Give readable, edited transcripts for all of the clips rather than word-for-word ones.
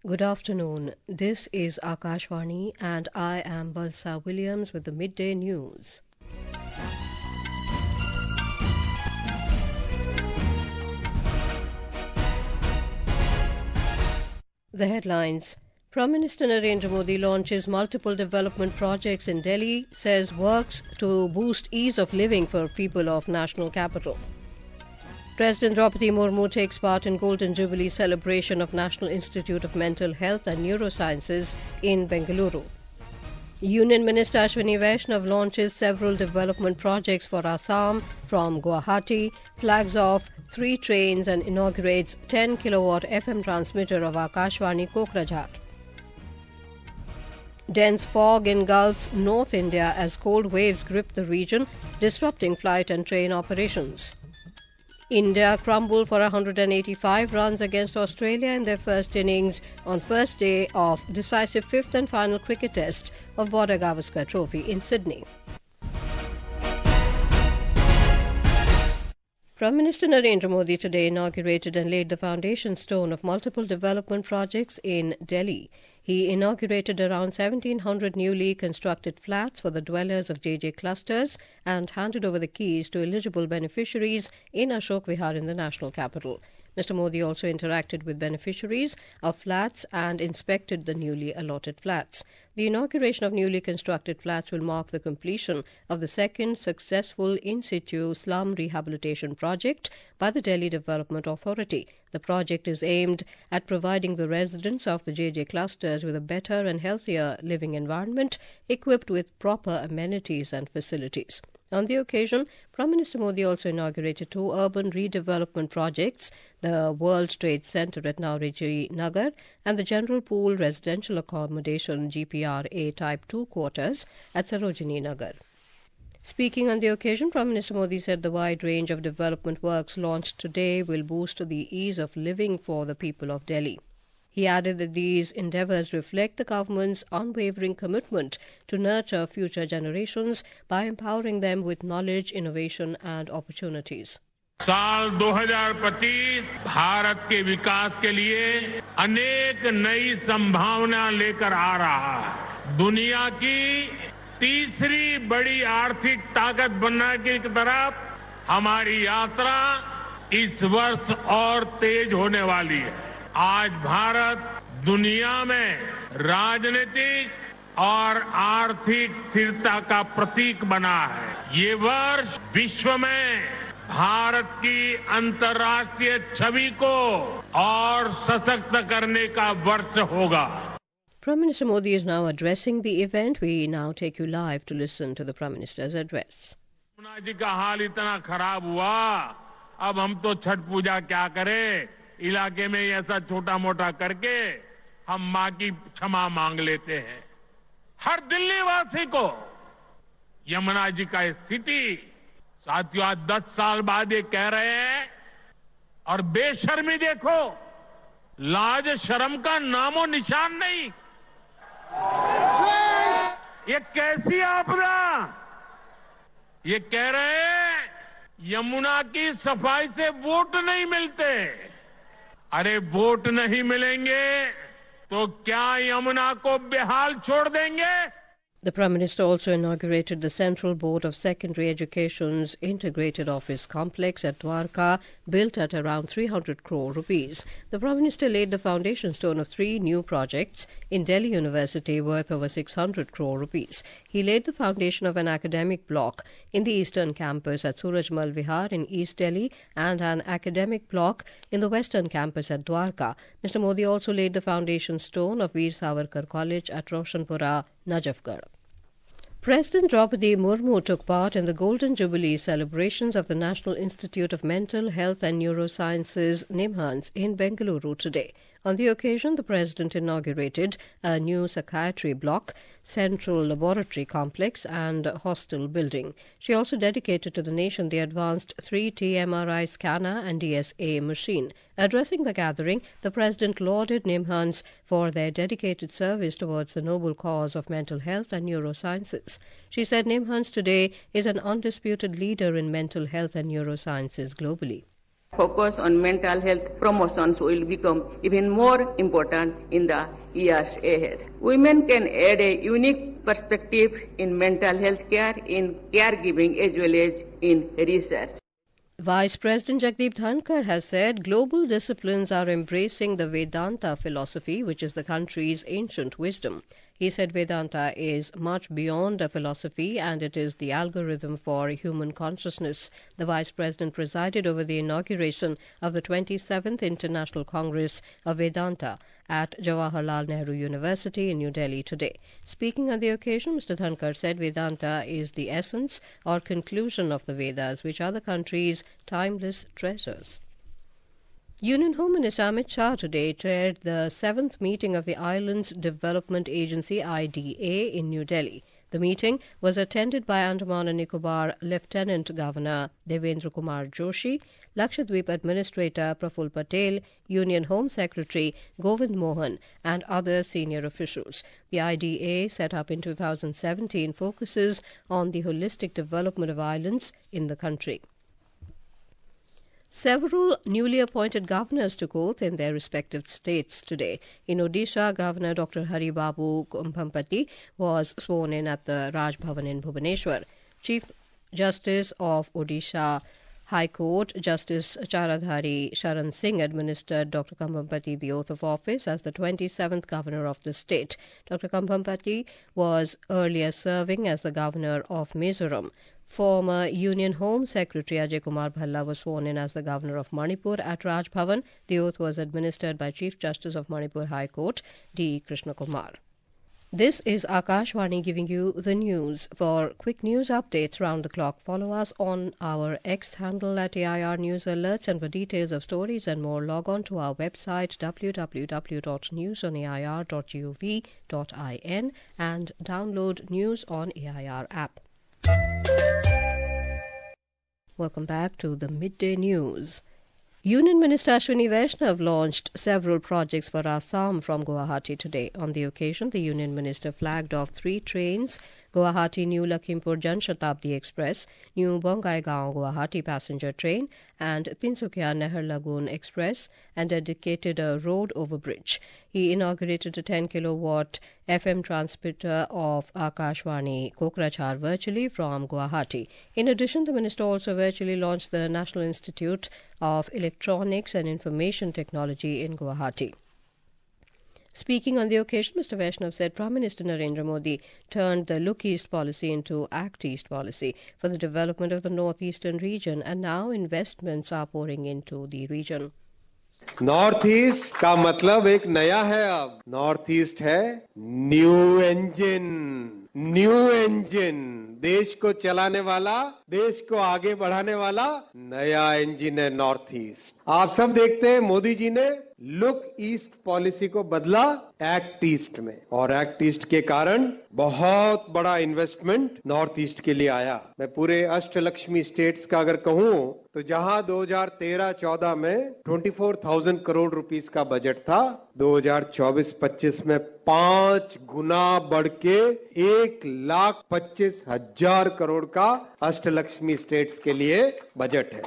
Good afternoon. This is Akashvani and I am Balsa Williams with the Midday News. The headlines. Prime Minister Narendra Modi launches multiple development projects in Delhi, says works to boost ease of living for people of national capital. President Droupadi Murmu takes part in Golden Jubilee celebration of National Institute of Mental Health and Neurosciences in Bengaluru. Union Minister Ashwini Vaishnaw launches several development projects for Assam from Guwahati, flags off 3 trains and inaugurates 10 kilowatt FM transmitter of Akashvani Kokrajhar. Dense fog engulfs North India as cold waves grip the region, disrupting flight and train operations. India crumble for 185 runs against Australia in their first innings on first day of decisive fifth and final cricket test of Border-Gavaskar Trophy in Sydney. Prime Minister Narendra Modi today inaugurated and laid the foundation stone of multiple development projects in Delhi. He inaugurated around 1,700 newly constructed flats for the dwellers of JJ clusters and handed over the keys to eligible beneficiaries in Ashok Vihar in the national capital. Mr. Modi also interacted with beneficiaries of flats and inspected the newly allotted flats. The inauguration of newly constructed flats will mark the completion of the second successful in situ slum rehabilitation project by the Delhi Development Authority. The project is aimed at providing the residents of the JJ clusters with a better and healthier living environment equipped with proper amenities and facilities. On the occasion, Prime Minister Modi also inaugurated 2 urban redevelopment projects, the World Trade Centre at Nauroji Nagar and the General Pool Residential Accommodation GPRA Type 2 quarters at Sarojini Nagar. Speaking on the occasion, Prime Minister Modi said the wide range of development works launched today will boost the ease of living for the people of Delhi. He added that these endeavours reflect the government's unwavering commitment to nurture future generations by empowering them with knowledge, innovation and opportunities. साल 2025 भारत के विकास के लिए अनेक नई संभावना लेकर आ रहा है। दुनिया की तीसरी बड़ी आर्थिक ताकत बनने की तरफ हमारी यात्रा इस वर्ष और तेज होने वाली है। आज भारत दुनिया में राजनीतिक और आर्थिक स्थिरता का प्रतीक बना है। ये वर्ष विश्व में भारत की अंतर्राष्ट्रीय छवि को और सशक्त करने का वर्ष होगा। Prime Minister Modi is now addressing the event. We now take you live to listen to the Prime Minister's address. Yamuna ji का हाल इतना खराब हुआ, अब हम तो छठ पूजा क्या करें? इलाके में ऐसा छोटा मोटा करके हम मां की क्षमा मांग लेते हैं। हर दिल्ली वासी को यमुना जी का स्थिति साथियों आज 10 साल बाद ये कह रहे हैं और बेशर्मी देखो, लाज शर्म का नामो निशान नहीं। ये कैसी आपदा? ये कह रहे हैं यमुना की सफाई से वोट नहीं मिलते। अरे वोट नहीं मिलेंगे तो क्या यमुना को बेहाल छोड़ देंगे? The Prime Minister also inaugurated the Central Board of Secondary Education's integrated office complex at Dwarka, built at around 300 crore rupees. The Prime Minister laid the foundation stone of 3 new projects in Delhi University worth over 600 crore rupees. He laid the foundation of an academic block in the eastern campus at Surajmal Vihar in East Delhi and an academic block in the western campus at Dwarka. Mr. Modi also laid the foundation stone of Veer Savarkar College at Roshanpura, Najafgarh. President Droupadi Murmu took part in the Golden Jubilee celebrations of the National Institute of Mental Health and Neurosciences, NIMHANS, in Bengaluru today. On the occasion, the President inaugurated a new psychiatry block, central laboratory complex and hostel building. She also dedicated to the nation the advanced 3T MRI scanner and DSA machine. Addressing the gathering, the President lauded NIMHANS for their dedicated service towards the noble cause of mental health and neurosciences. She said NIMHANS today is an undisputed leader in mental health and neurosciences globally. Focus on mental health promotions will become even more important in the years ahead. Women can add a unique perspective in mental health care, in caregiving as well as in research. Vice President Jagdeep Dhankar has said global disciplines are embracing the Vedanta philosophy, which is the country's ancient wisdom. He said Vedanta is much beyond a philosophy and it is the algorithm for human consciousness. The Vice President presided over the inauguration of the 27th International Congress of Vedanta at Jawaharlal Nehru University in New Delhi today. Speaking on the occasion, Mr. Dhankar said Vedanta is the essence or conclusion of the Vedas, which are the country's timeless treasures. Union Home Minister Amit Shah today chaired the 7th meeting of the Islands Development Agency IDA in New Delhi. The meeting was attended by Andaman and Nicobar Lieutenant Governor Devendra Kumar Joshi, Lakshadweep Administrator Praful Patel, Union Home Secretary Govind Mohan and other senior officials. The IDA, set up in 2017, focuses on the holistic development of islands in the country. Several newly appointed governors took oath in their respective states today. In Odisha, Governor Dr. Haribabu Kumpampati was sworn in at the Raj Bhavan in Bhubaneswar. Chief Justice of Odisha High Court, Justice Charadhari Sharan Singh, administered Dr. Kumpampati the oath of office as the 27th governor of the state. Dr. Kumpampati was earlier serving as the governor of Mizoram. Former Union Home Secretary Ajay Kumar Bhalla was sworn in as the Governor of Manipur at Raj Bhavan. The oath was administered by Chief Justice of Manipur High Court, D. Krishna Kumar. This is Akashvani giving you the news. For quick news updates round the clock, follow us on our X handle at AIR News Alerts, and for details of stories and more, log on to our website www.newsonair.gov.in and download News on AIR app. Welcome back to the Midday News. Union Minister Ashwini Vaishnaw launched several projects for Assam from Guwahati today. On the occasion, the Union Minister flagged off 3 trains: Guwahati New Lakhimpur Jan Shatabdi Express, New Bongaigaon Guwahati passenger train, and Tinsukia Nehar Lagoon Express, and dedicated a road overbridge. He inaugurated a 10-kilowatt FM transmitter of Akashvani Kokrajhar virtually from Guwahati. In addition, the minister also virtually launched the National Institute of Electronics and Information Technology in Guwahati. Speaking on the occasion, Mr. Vaishnaw said Prime Minister Narendra Modi turned the Look East policy into Act East policy for the development of the northeastern region, and now investments are pouring into the region. North east का मतलब एक नया है। अब north east है new engine, देश को चलाने वाला, देश को आगे बढ़ाने वाला नया इंजन है नॉर्थ ईस्ट। आप सब देखते हैं मोदी जी ने लुक ईस्ट पॉलिसी को बदला एक्ट ईस्ट में, और एक्ट ईस्ट के कारण बहुत बड़ा इन्वेस्टमेंट नॉर्थ ईस्ट के लिए आया। मैं पूरे अष्टलक्ष्मी स्टेट्स का अगर कहूं तो जहां 2013-14 में 24,000 करोड़ रुपीस का बजट था, 2024-25 में 5 गुना बढ़ के 1,25,000 करोड़ का अष्टलक्ष्मी स्टेट्स के लिए बजट है।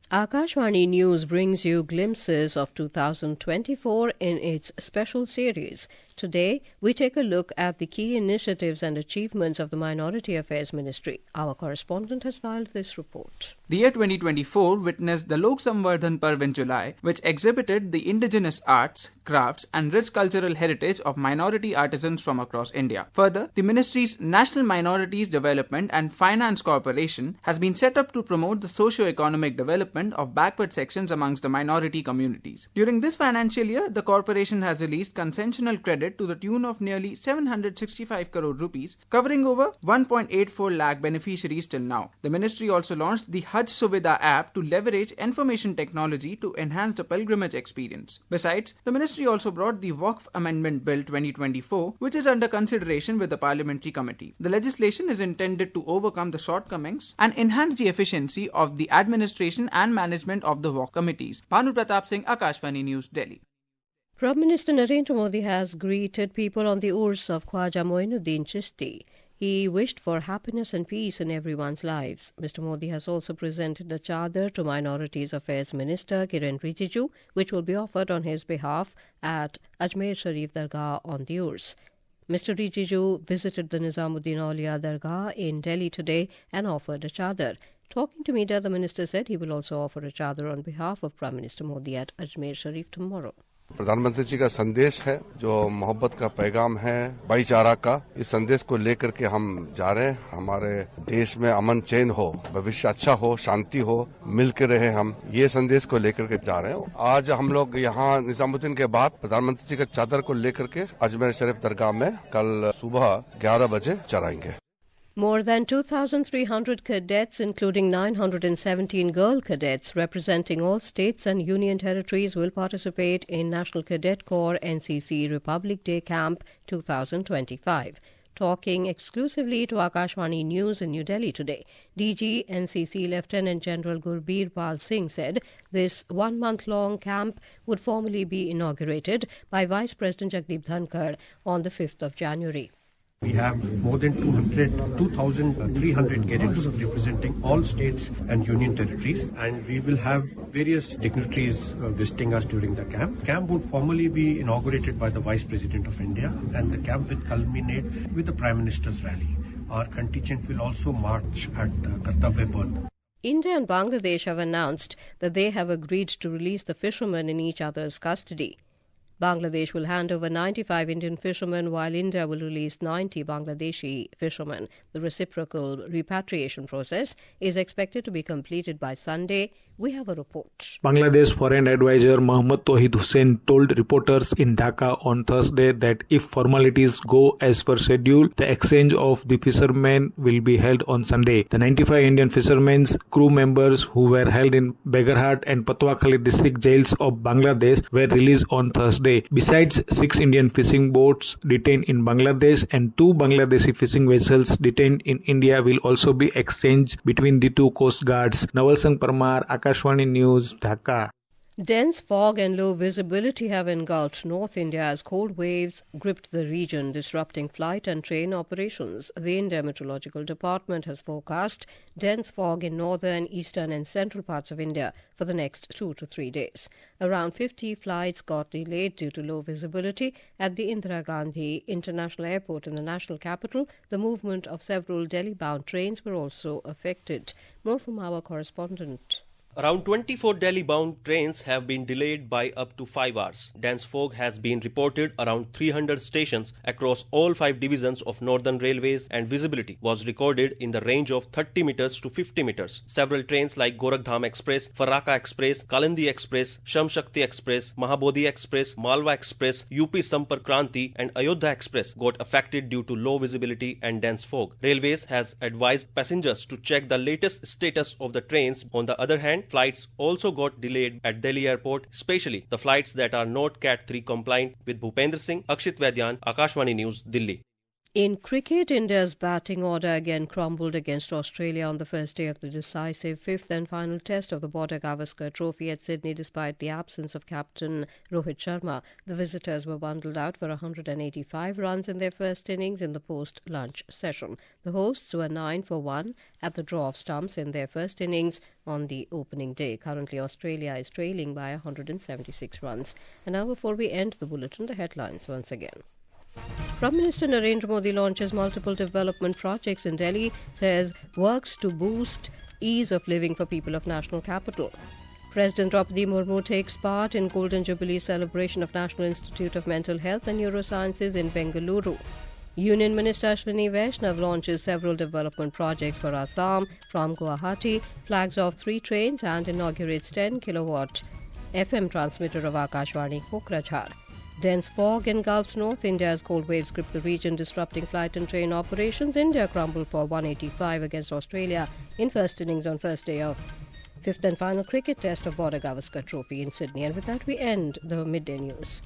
Akashvani News brings you glimpses of 2024 in its special series. Today, we take a look at the key initiatives and achievements of the Minority Affairs Ministry. Our correspondent has filed this report. The year 2024 witnessed the Lok Samvardhan Parv in July, which exhibited the indigenous arts, crafts and rich cultural heritage of minority artisans from across India. Further, the Ministry's National Minorities Development and Finance Corporation has been set up to promote the socio-economic development of backward sections amongst the minority communities. During this financial year, the corporation has released concessional credit to the tune of nearly 765 crore rupees, covering over 1.84 lakh beneficiaries till now. The ministry also launched the Hajj Suvidha app to leverage information technology to enhance the pilgrimage experience. Besides, the ministry also brought the Waqf Amendment Bill 2024, which is under consideration with the Parliamentary Committee. The legislation is intended to overcome the shortcomings and enhance the efficiency of the administration and management of the Waqf committees. Bhanu Pratap Singh, Akashvani News, Delhi. Prime Minister Narendra Modi has greeted people on the Urs of Khwaja Moinuddin Chishti. He wished for happiness and peace in everyone's lives. Mr. Modi has also presented a chadar to Minorities Affairs Minister Kiren Rijiju, which will be offered on his behalf at Ajmer Sharif Dargah on the Urs. Mr. Rijiju visited the Nizamuddin Aulia Dargah in Delhi today and offered a chadar. Talking to media, the minister said he will also offer a chadar on behalf of Prime Minister Modi at Ajmer Sharif tomorrow. प्रधानमंत्री जी का संदेश है जो मोहब्बत का पैगाम है, भाईचारा का, इस संदेश को लेकर के हम जा रहे हैं। हमारे देश में अमन चैन हो, भविष्य अच्छा हो, शांति हो, मिलकर रहे, हम ये संदेश को लेकर के जा रहे हैं। आज हम लोग यहाँ निजामुद्दीन के बाद प्रधानमंत्री जी का चादर को लेकर के अजमेर शरीफ दरगाह में कल सुबह 11 बजे चढ़ाएंगे। More than 2,300 cadets, including 917 girl cadets representing all states and union territories, will participate in National Cadet Corps NCC Republic Day Camp 2025. Talking exclusively to Akashvani News in New Delhi today, DG NCC Lieutenant General Gurbir Pal Singh said this one-month-long camp would formally be inaugurated by Vice President Jagdeep Dhankar on the 5th of January. We have more than 2,300 cadets representing all states and union territories, and we will have various dignitaries visiting us during the camp. Camp would formally be inaugurated by the Vice President of India, and the camp will culminate with the Prime Minister's rally. Our contingent will also march at Kartavya Path. India and Bangladesh have announced that they have agreed to release the fishermen in each other's custody. Bangladesh will hand over 95 Indian fishermen, while India will release 90 Bangladeshi fishermen. The reciprocal repatriation process is expected to be completed by Sunday. We have a report. Bangladesh Foreign Advisor Mohammad Tawhid Hussain told reporters in Dhaka on Thursday that if formalities go as per schedule, the exchange of the fishermen will be held on Sunday. The 95 Indian fishermen's crew members who were held in Begharhat and Patuakhali district jails of Bangladesh were released on Thursday. Besides 6 Indian fishing boats detained in Bangladesh and 2 Bangladeshi fishing vessels detained in India will also be exchanged between the 2 coast guards. Naval Singh Parmar, Akashvani News, Dhaka. Dense fog and low visibility have engulfed North India as cold waves gripped the region, disrupting flight and train operations. The India Meteorological Department has forecast dense fog in northern, eastern and central parts of India for the next 2 to 3 days. Around 50 flights got delayed due to low visibility at the Indira Gandhi International Airport in the national capital. The movement of several Delhi-bound trains were also affected. More from our correspondent. Around 24 Delhi-bound trains have been delayed by up to 5 hours. Dense fog has been reported around 300 stations across all 5 divisions of Northern Railways, and visibility was recorded in the range of 30 meters to 50 meters. Several trains like Gorakhdham Express, Faraka Express, Kalindi Express, Sham Shakti Express, Mahabodhi Express, Malwa Express, UP Sampark Kranti and Ayodhya Express got affected due to low visibility and dense fog. Railways has advised passengers to check the latest status of the trains. On the other hand, flights also got delayed at Delhi Airport, especially the flights that are not Cat 3 compliant. With Bhupendra Singh, Akshit Vaidyan, Akashvani News, Delhi. In cricket, India's batting order again crumbled against Australia on the first day of the decisive 5th and final test of the Border-Gavaskar trophy at Sydney despite the absence of captain Rohit Sharma. The visitors were bundled out for 185 runs in their first innings in the post-lunch session. The hosts were 9 for 1 at the draw of stumps in their first innings on the opening day. Currently, Australia is trailing by 176 runs. And now, before we end the bulletin, the headlines once again. Prime Minister Narendra Modi launches multiple development projects in Delhi, says works to boost ease of living for people of national capital. President Droupadi Murmu takes part in Golden Jubilee celebration of National Institute of Mental Health and Neurosciences in Bengaluru. Union Minister Ashwini Vaishnaw launches several development projects for Assam from Guwahati, flags off 3 trains and inaugurates 10 kilowatt FM transmitter of Akashvani Kokrajhar. Dense fog engulfs North India as cold waves grip the region, disrupting flight and train operations. India crumbled for 185 against Australia in first innings on first day of 5th and final cricket test of Border-Gavaskar trophy in Sydney. And with that, we end the Midday News.